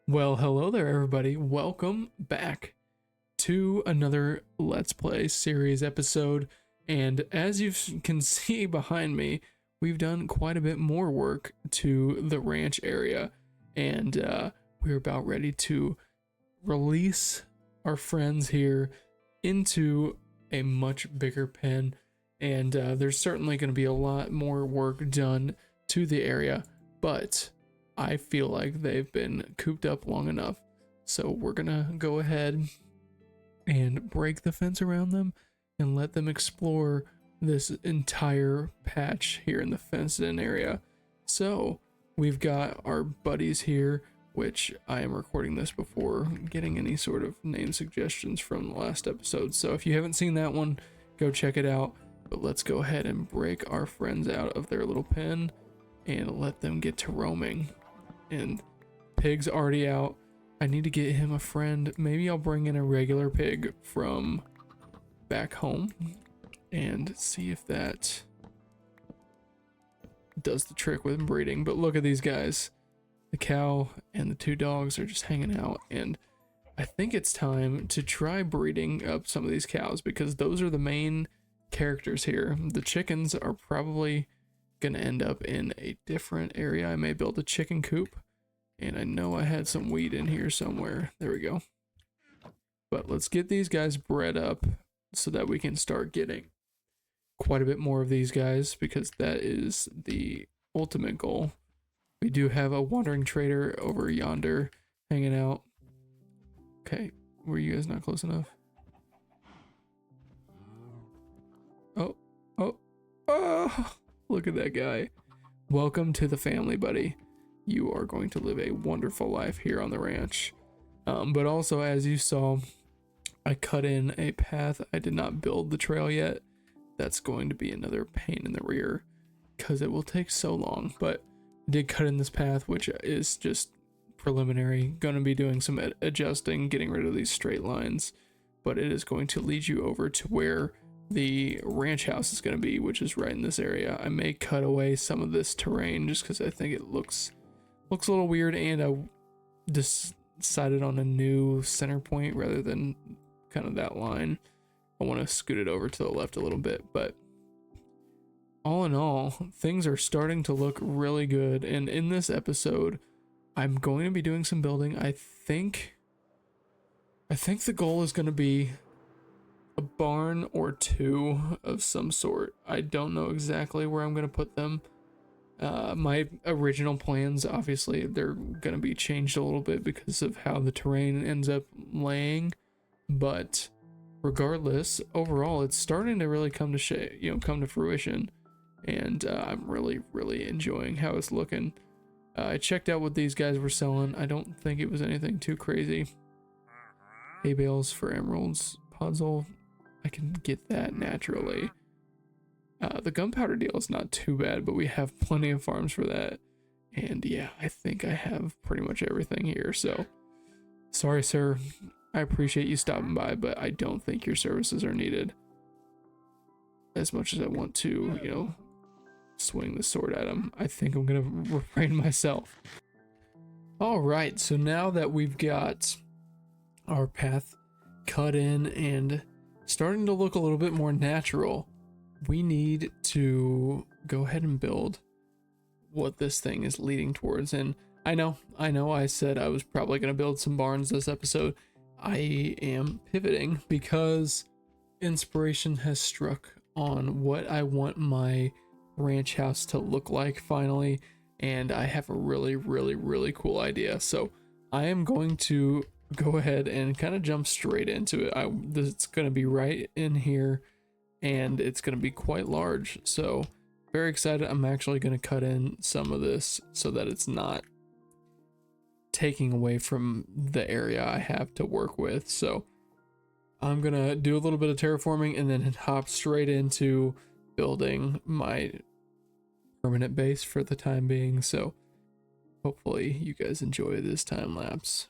Well, hello there, everybody. Welcome back to another Let's Play series episode. And as you can see behind me, we've done quite a bit more work to the ranch area. And we're about ready to release our friends here into a much bigger pen. And there's certainly going to be a lot more work done to the area. But I feel like they've been cooped up long enough. So we're gonna go ahead and break the fence around them and let them explore this entire patch here in the fenced in area. So we've got our buddies here, which I am recording this before getting any sort of name suggestions from the last episode. So if you haven't seen that one, go check it out. But let's go ahead and break our friends out of their little pen and let them get to roaming. And Pig's already out. I need to get him a friend. Maybe I'll bring in a regular pig from back home and see if that does the trick with breeding. But look at these guys. The cow and the two dogs are just hanging out, and I think it's time to try breeding up some of these cows because those are the main characters here. The chickens are probably gonna end up in a different area. I may build a chicken coop, and I know I had some wheat in here somewhere. There we go. But let's get these guys bred up so that we can start getting quite a bit more of these guys, because that is the ultimate goal. We do have a wandering trader over yonder hanging out. Okay, were you guys not close enough? Oh, look at that guy. Welcome to the family, buddy. You are going to live a wonderful life here on the ranch. But also, as you saw, I cut in a path. I did not build the trail yet. That's going to be another pain in the rear because it will take so long. But I did cut in this path, which is just preliminary. Going to be doing some adjusting, getting rid of these straight lines. But it is going to lead you over to where the ranch house is going to be, which is right in this area. I may cut away some of this terrain just because I think it looks a little weird, and I decided on a new center point rather than kind of that line. I want to scoot it over to the left a little bit, but all in all, things are starting to look really good. And in this episode, I'm going to be doing some building. I think the goal is going to be a barn or two of some sort. I don't know exactly where I'm going to put them. My original plans, obviously, they're going to be changed a little bit because of how the terrain ends up laying. But regardless, overall, it's starting to really come to fruition. And I'm really, really enjoying how it's looking. I checked out what these guys were selling. I don't think it was anything too crazy. Hay bales for emeralds, puzzle. I can get that naturally. The gunpowder deal is not too bad, but we have plenty of farms for that. And yeah, I think I have pretty much everything here. So, sorry, sir. I appreciate you stopping by, but I don't think your services are needed. As much as I want to, swing the sword at him, I think I'm going to refrain myself. All right, so now that we've got our path cut in and starting to look a little bit more natural, we need to go ahead and build what this thing is leading towards. And I know I said I was probably going to build some barns this episode. I am pivoting because inspiration has struck on what I want my ranch house to look like finally, and I have a really, really, really cool idea. So I am going to go ahead and kind of jump straight into it. It's going to be right in here, and it's going to be quite large. So very excited. I'm actually going to cut in some of this so that it's not taking away from the area I have to work with. So I'm going to do a little bit of terraforming and then hop straight into building my permanent base for the time being. So hopefully you guys enjoy this time lapse.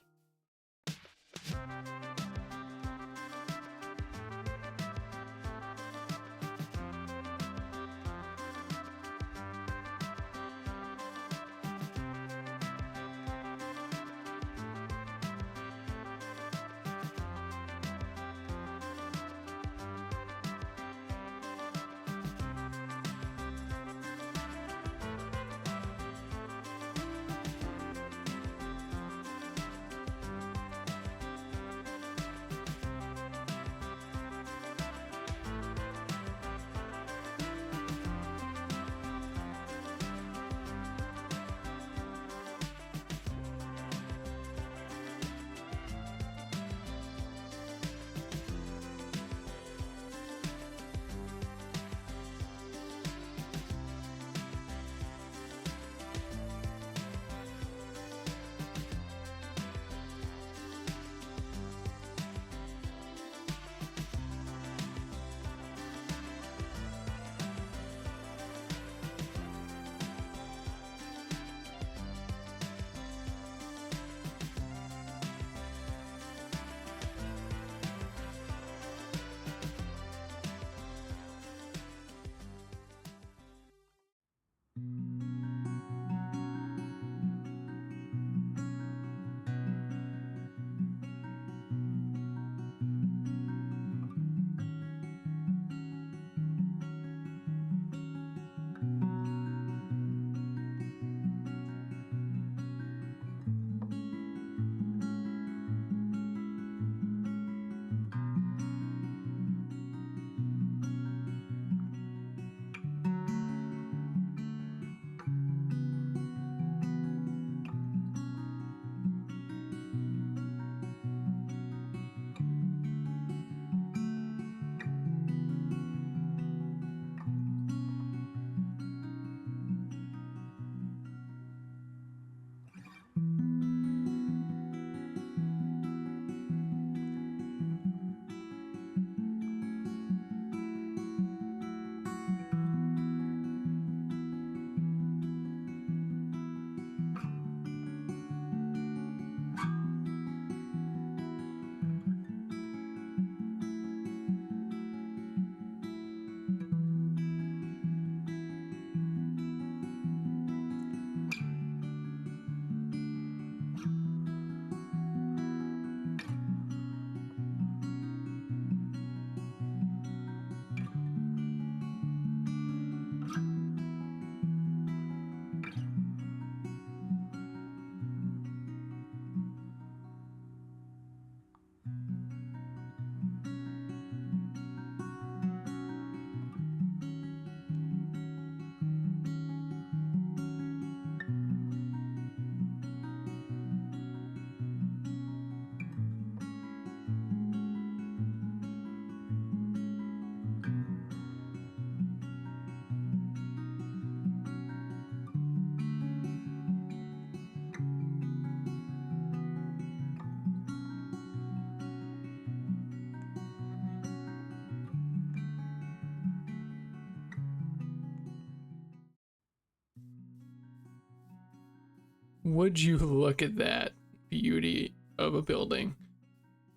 Would you look at that beauty of a building?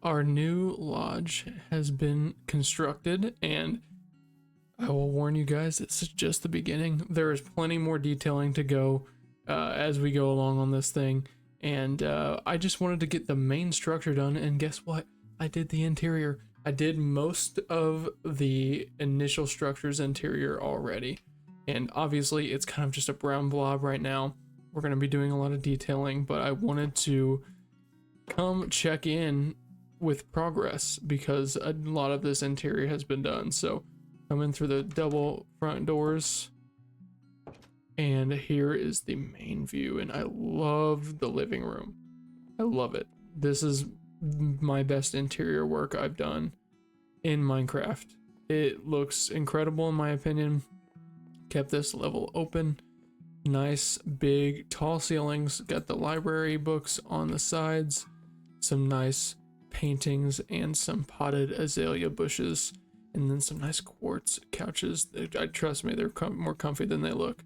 Our new lodge has been constructed, and I will warn you guys, this is just the beginning. There is plenty more detailing to go as we go along on this thing, and I just wanted to get the main structure done, and guess what? I did the interior. I did most of the initial structure's interior already, and obviously it's kind of just a brown blob right now. We're going to be doing a lot of detailing, but I wanted to come check in with progress because a lot of this interior has been done. So coming through the double front doors, and here is the main view, and I love the living room. I love it. This is my best interior work I've done in Minecraft. It looks incredible in my opinion. Kept this level open. Nice big tall ceilings, got the library books on the sides, some nice paintings and some potted azalea bushes, and then some nice quartz couches. Trust me, they're more comfy than they look.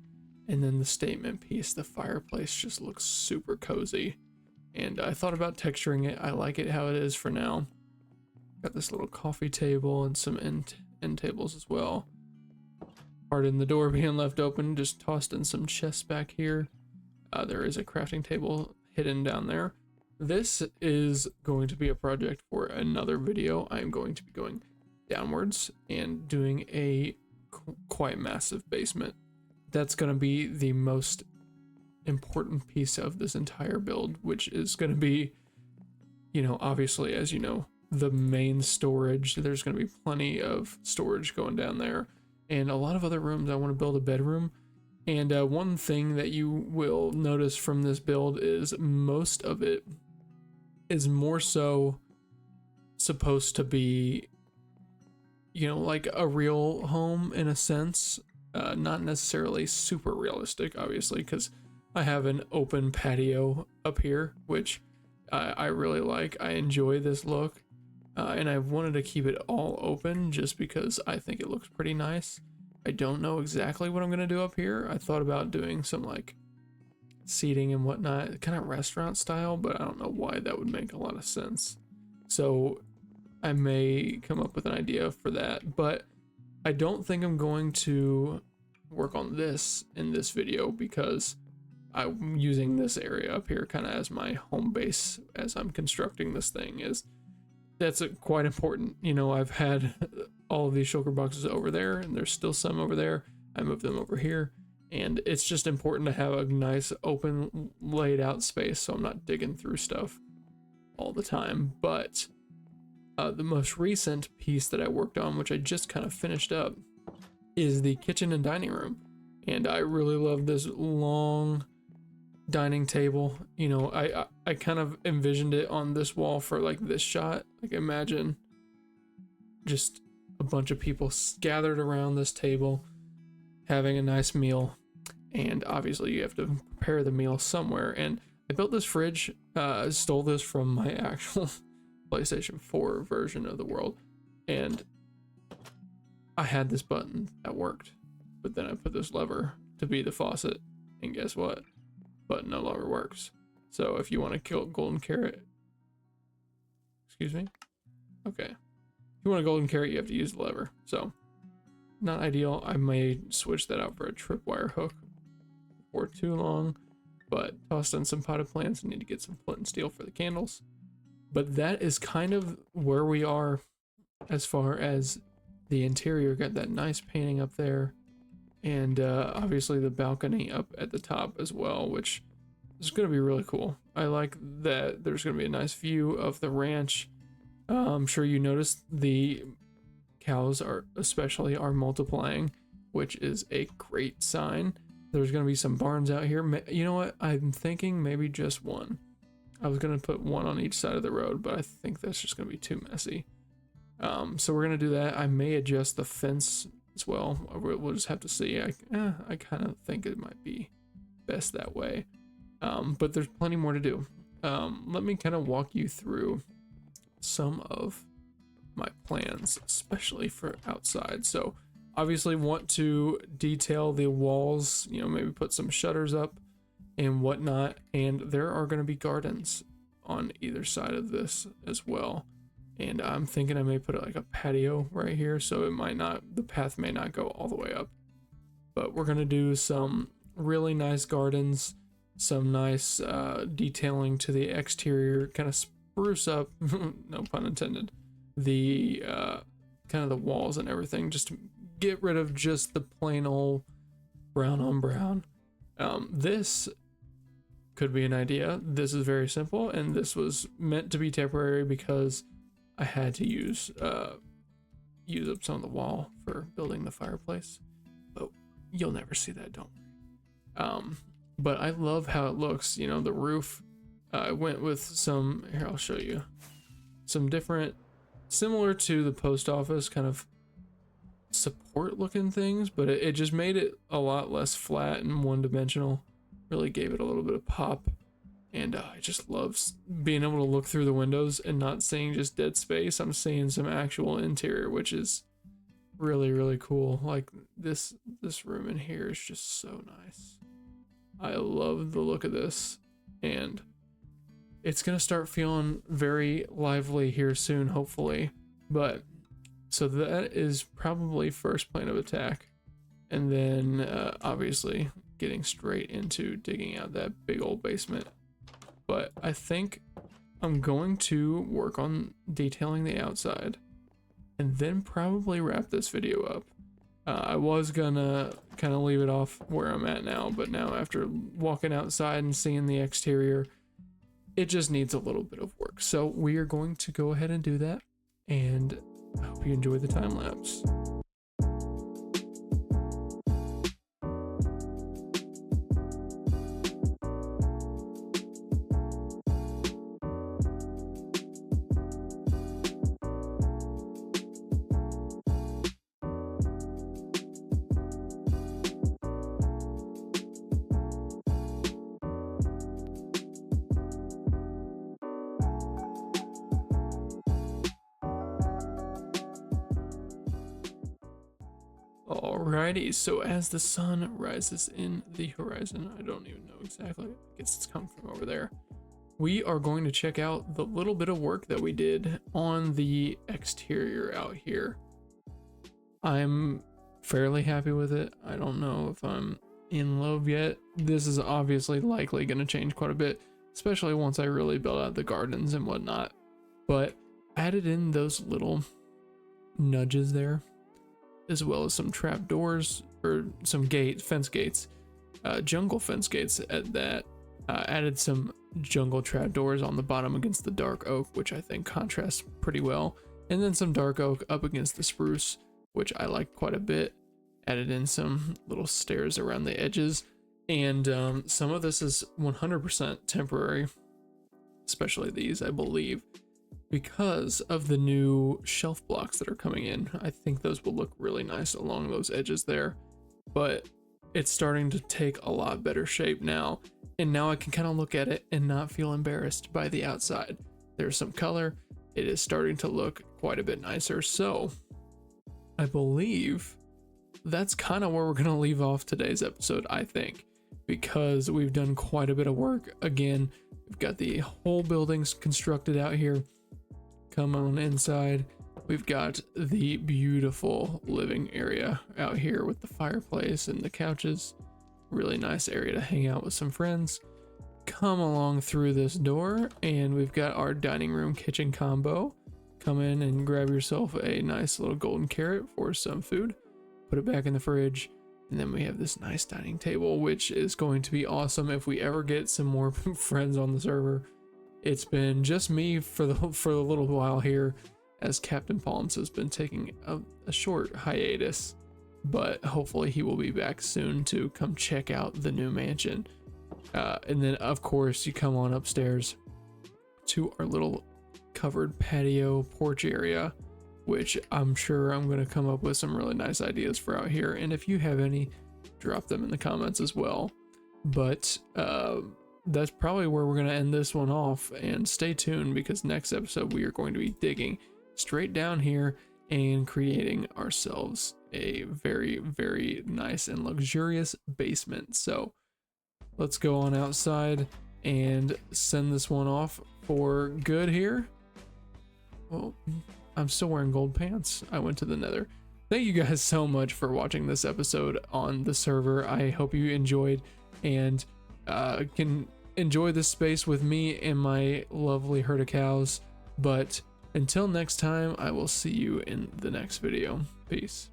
And then the statement piece, the fireplace, just looks super cozy, and I thought about texturing it. I like it how it is for now. Got this little coffee table and some end tables as well. Pardon the door being left open, just tossed in some chests back here. There is a crafting table hidden down there. This is going to be a project for another video. I'm going to be going downwards and doing a quite massive basement. That's going to be the most important piece of this entire build, which is going to be, you know, obviously, as you know, the main storage. There's going to be plenty of storage going down there. And a lot of other rooms. I want to build a bedroom. And one thing that you will notice from this build is most of it is more so supposed to be, you know, like a real home in a sense. Not necessarily super realistic, obviously, because I have an open patio up here, which I really like. I enjoy this look. And I wanted to keep it all open just because I think it looks pretty nice. I don't know exactly what I'm going to do up here. I thought about doing some like seating and whatnot, kind of restaurant style, but I don't know why that would make a lot of sense. So I may come up with an idea for that, but I don't think I'm going to work on this in this video because I'm using this area up here kind of as my home base as I'm constructing this thing. That's quite important. You know, I've had all of these shulker boxes over there, and there's still some over there. I moved them over here, and it's just important to have a nice open laid out space so I'm not digging through stuff all the time. But the most recent piece that I worked on, which I just kind of finished up, is the kitchen and dining room. And I really love this long dining table. You know, I kind of envisioned it on this wall for like this shot. Like imagine just a bunch of people gathered around this table having a nice meal, and obviously you have to prepare the meal somewhere, and I built this fridge, stole this from my actual PlayStation 4 version of the world, and I had this button that worked, but then I put this lever to be the faucet, and guess what? Button no longer works. So if you want to kill golden carrot, excuse me? Okay. If you want a golden carrot, you have to use the lever. So, not ideal. I may switch that out for a tripwire hook before too long, but tossed in some potted plants and need to get some flint and steel for the candles. But that is kind of where we are as far as the interior. Got that nice painting up there, and obviously the balcony up at the top as well, which is going to be really cool. I like that there's going to be a nice view of the ranch. I'm sure you noticed the cows are multiplying, which is a great sign. There's going to be some barns out here. You know what? I'm thinking maybe just one. I was going to put one on each side of the road, but I think that's just going to be too messy. So we're going to do that. I may adjust the fence as well. We'll just have to see. I kind of think it might be best that way. But there's plenty more to do. Let me kind of walk you through some of my plans, especially for outside. So obviously want to detail the walls, you know, maybe put some shutters up and whatnot. And there are going to be gardens on either side of this as well. And I'm thinking I may put like a patio right here, so the path may not go all the way up. But we're going to do some really nice gardens, some nice detailing to the exterior, kind of spruce up, no pun intended, the kind of the walls and everything, just to get rid of just the plain old brown on brown. This could be an idea. This is very simple, and this was meant to be temporary because I had to use up some of the wall for building the fireplace, but you'll never see that, don't worry. But I love how it looks. You know, the roof, I went with some, here I'll show you, some different, similar to the post office kind of support looking things, but it just made it a lot less flat and one-dimensional. Really gave it a little bit of pop. And I just love being able to look through the windows and not seeing just dead space. I'm seeing some actual interior, which is really, really cool. Like this room in here is just so nice. I love the look of this, and it's gonna start feeling very lively here soon, hopefully. But so that is probably first plan of attack, and then obviously getting straight into digging out that big old basement. But I think I'm going to work on detailing the outside and then probably wrap this video up. I was gonna kind of leave it off where I'm at now, but now after walking outside and seeing the exterior, it just needs a little bit of work. So we are going to go ahead and do that, and I hope you enjoy the time lapse. Alrighty, so as the sun rises in the horizon, I don't even know exactly, I guess it's coming from over there, we are going to check out the little bit of work that we did on the exterior out here. I'm fairly happy with it. I don't know if I'm in love yet. This is obviously likely going to change quite a bit, especially once I really build out the gardens and whatnot. But added in those little nudges there, as well as some trap doors, or some fence gates, jungle fence gates at that. Added some jungle trap doors on the bottom against the dark oak, which I think contrasts pretty well. And then some dark oak up against the spruce, which I like quite a bit. Added in some little stairs around the edges. And some of this is 100% temporary, especially these, I believe, because of the new shelf blocks that are coming in. I think those will look really nice along those edges there, but it's starting to take a lot better shape now. And now I can kind of look at it and not feel embarrassed by the outside. There's some color. It is starting to look quite a bit nicer. So I believe that's kind of where we're going to leave off today's episode, I think, because we've done quite a bit of work. Again, we've got the whole buildings constructed out here. Come on inside. We've got the beautiful living area out here with the fireplace and the couches. Really nice area to hang out with some friends. Come along through this door and we've got our dining room kitchen combo. Come in and grab yourself a nice little golden carrot for some food. Put it back in the fridge. And then we have this nice dining table, which is going to be awesome if we ever get some more friends on the server. It's been just me for a little while here, as Captain Palms has been taking a short hiatus, but hopefully he will be back soon to come check out the new mansion. And then of course you come on upstairs to our little covered patio porch area, which I'm sure I'm going to come up with some really nice ideas for out here. And if you have any, drop them in the comments as well. But that's probably where we're going to end this one off, and stay tuned because next episode we are going to be digging straight down here and creating ourselves a very, very nice and luxurious basement. So let's go on outside and send this one off for good here. Well, I'm still wearing gold pants. I went to the nether. Thank you guys so much for watching this episode on the server. I hope you enjoyed and can enjoy this space with me and my lovely herd of cows. But until next time, I will see you in the next video. Peace.